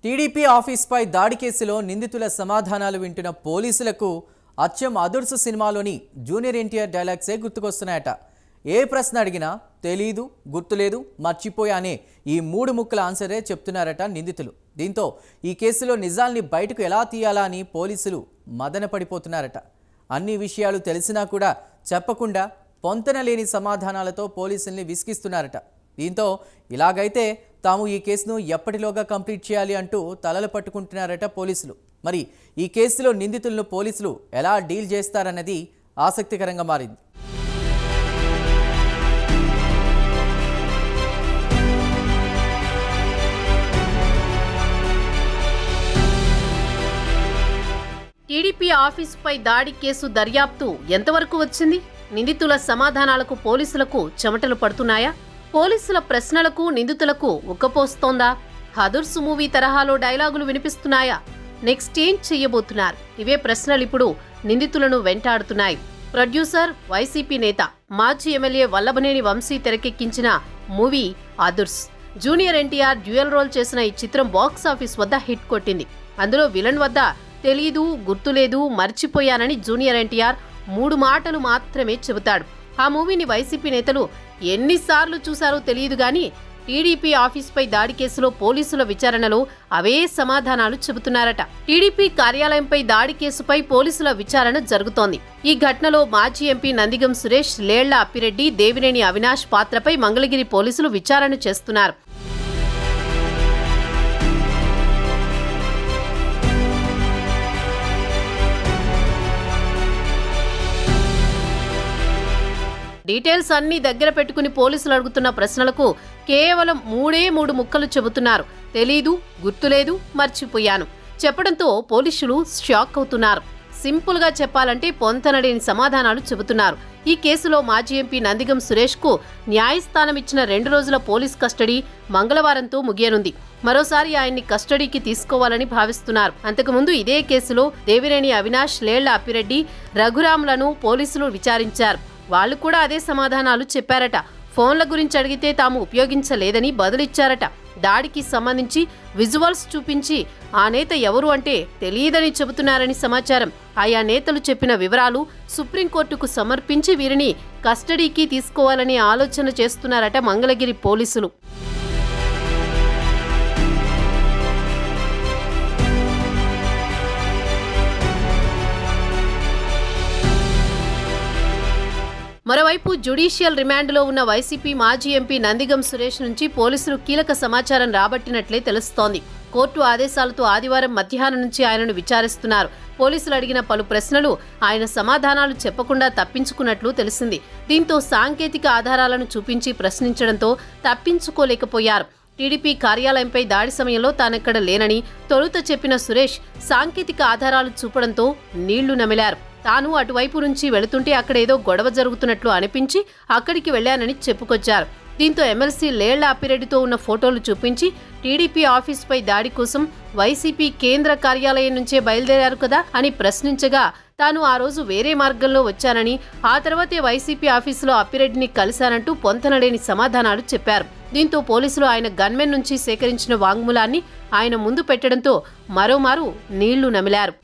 TDP ఆఫీస్పై దాడి కేసులో నిందితుల సమాధానాలు వింటున్న పోలీసులకు అచ్చం అదుర్సు సినిమాలోని జూనియర్ ఎన్టీఆర్ డైలాగ్సే గుర్తుకొస్తున్నాయట. ఏ ప్రశ్న అడిగినా తెలీదు, గుర్తులేదు, మర్చిపోయా అనే ఈ మూడు ముక్కల ఆన్సరే చెప్తున్నారట నిందితులు. దీంతో ఈ కేసులో నిజాల్ని బయటకు ఎలా తీయాలా అని పోలీసులు మదన పడిపోతున్నారట. అన్ని విషయాలు తెలిసినా కూడా చెప్పకుండా పొంతన లేని సమాధానాలతో పోలీసుల్ని విసిగిస్తున్నారట. దీంతో ఇలాగైతే తాము ఈ కేసును ఎప్పటిలోగా కంప్లీట్ చేయాలి అంటూ తలలు పట్టుకుంటున్నారట పోలీసులు. మరి ఈ కేసులో నిందితులను పోలీసులు ఎలా డీల్ చేస్తారన్నది ఆసక్తికరంగా మారింది. టీడీపీ ఆఫీసుపై దాడి కేసు దర్యాప్తు ఎంతవరకు వచ్చింది? నిందితుల సమాధానాలకు పోలీసులకు చెమటలు పడుతున్నాయా? పోలీసుల ప్రశ్నలకు నిందితులకు ఉక్కపోస్తోందా? అదుర్సు మూవీ తరహాలో డైలాగులు వినిపిస్తున్నాయా? నెక్స్ట్ ఏం చెయ్యబోతున్నారు? ఇవే ప్రశ్నలు ఇప్పుడు నిందితులను వెంటాడుతున్నాయి. ప్రొడ్యూసర్, వైసీపీ నేత, మాజీ ఎమ్మెల్యే వల్లభనేని వంశీ తెరకెక్కించిన మూవీ అదుర్స్. జూనియర్ ఎన్టీఆర్ డ్యూయల్ రోల్ చేసిన ఈ చిత్రం బాక్సాఫీస్ వద్ద హిట్ కొట్టింది. అందులో విలన్ వద్ద తెలీదు, గుర్తులేదు, మర్చిపోయానని జూనియర్ ఎన్టీఆర్ 3 మాటలు మాత్రమే చెబుతాడు. ఆ మూవీని వైసీపీ నేతలు ఎన్నిసార్లు చూశారో తెలియదు గాని టీడీపీ ఆఫీస్పై దాడి కేసులో పోలీసుల విచారణలో అవే సమాధానాలు చెబుతున్నారట. టీడీపీ కార్యాలయంపై దాడి కేసుపై పోలీసుల విచారణ జరుగుతోంది. ఈ ఘటనలో మాజీ ఎంపీ నందిగం సురేష్, లేళ్ల అప్పిరెడ్డి, దేవినేని అవినాష్ పాత్రపై మంగళగిరి పోలీసులు విచారణ చేస్తున్నారు. డీటెయిల్స్ అన్ని దగ్గర పెట్టుకుని పోలీసులు అడుగుతున్న ప్రశ్నలకు కేవలం 3 ముక్కలు చెబుతున్నారు. తెలీదు, గుర్తులేదు, మర్చిపోయాను చెప్పడంతో పోలీసులు షాక్ అవుతున్నారు. సింపుల్ గా చెప్పాలంటే పొంతనలేని సమాధానాలు చెబుతున్నారు. ఈ కేసులో మాజీ ఎంపీ నందిగం సురేష్ కు న్యాయస్థానం ఇచ్చిన 2 రోజుల పోలీస్ కస్టడీ మంగళవారంతో ముగియనుంది. మరోసారి ఆయన్ని కస్టడీకి తీసుకోవాలని భావిస్తున్నారు. అంతకుముందు ఇదే కేసులో దేవినేని అవినాష్, లేళ్ల అప్పిరెడ్డి, రఘురాములను పోలీసులు విచారించారు. వాళ్లు కూడా అదే సమాధానాలు చెప్పారట. ఫోన్ల గురించి అడిగితే తాము ఉపయోగించలేదని బదులిచ్చారట. దాడికి సంబంధించి విజువల్స్ చూపించి ఆ నేత ఎవరు అంటే తెలియదని చెబుతున్నారని సమాచారం. ఆయా నేతలు చెప్పిన వివరాలు సుప్రీంకోర్టుకు సమర్పించి వీరిని కస్టడీకి తీసుకోవాలని ఆలోచన చేస్తున్నారట మంగళగిరి పోలీసులు. మరోవైపు జ్యుడిషియల్ రిమాండ్లో ఉన్న వైసీపీ మాజీ ఎంపీ నందిగం సురేష్ నుంచి పోలీసులు కీలక సమాచారం రాబట్టినట్లే తెలుస్తోంది. కోర్టు ఆదేశాలతో ఆదివారం మధ్యాహ్నం నుంచి ఆయనను విచారిస్తున్నారు. పోలీసులు అడిగిన పలు ప్రశ్నలు ఆయన సమాధానాలు చెప్పకుండా తప్పించుకున్నట్లు తెలిసింది. దీంతో సాంకేతిక ఆధారాలను చూపించి ప్రశ్నించడంతో తప్పించుకోలేకపోయారు. టీడీపీ కార్యాలయంపై దాడి సమయంలో తానెక్కడ లేనని తొలుత చెప్పిన సురేష్ సాంకేతిక ఆధారాలు చూపడంతో నీళ్లు నమిలారు. తాను అటువైపు నుంచి వెళుతుంటే అక్కడేదో గొడవ జరుగుతున్నట్లు అనిపించి అక్కడికి వెళ్లానని చెప్పుకొచ్చారు. దీంతో ఎమ్మెల్సీ లేళ్ల అప్పిరెడ్డితో ఉన్న ఫోటోలు చూపించి టీడీపీ ఆఫీసుపై దాడి కోసం వైసీపీ కేంద్ర కార్యాలయం నుంచే బయలుదేరారు కదా అని ప్రశ్నించగా తాను ఆ రోజు వేరే మార్గంలో వచ్చానని, ఆ తర్వాతే వైసీపీ ఆఫీసులో అప్పిరెడ్డిని కలిశానంటూ పొంతనలేని సమాధానాలు చెప్పారు. దీంతో పోలీసులు ఆయన గన్మెన్ నుంచి సేకరించిన వాంగ్మూలాన్ని ఆయన ముందు పెట్టడంతో మరోమారు నీళ్లు నమిలారు.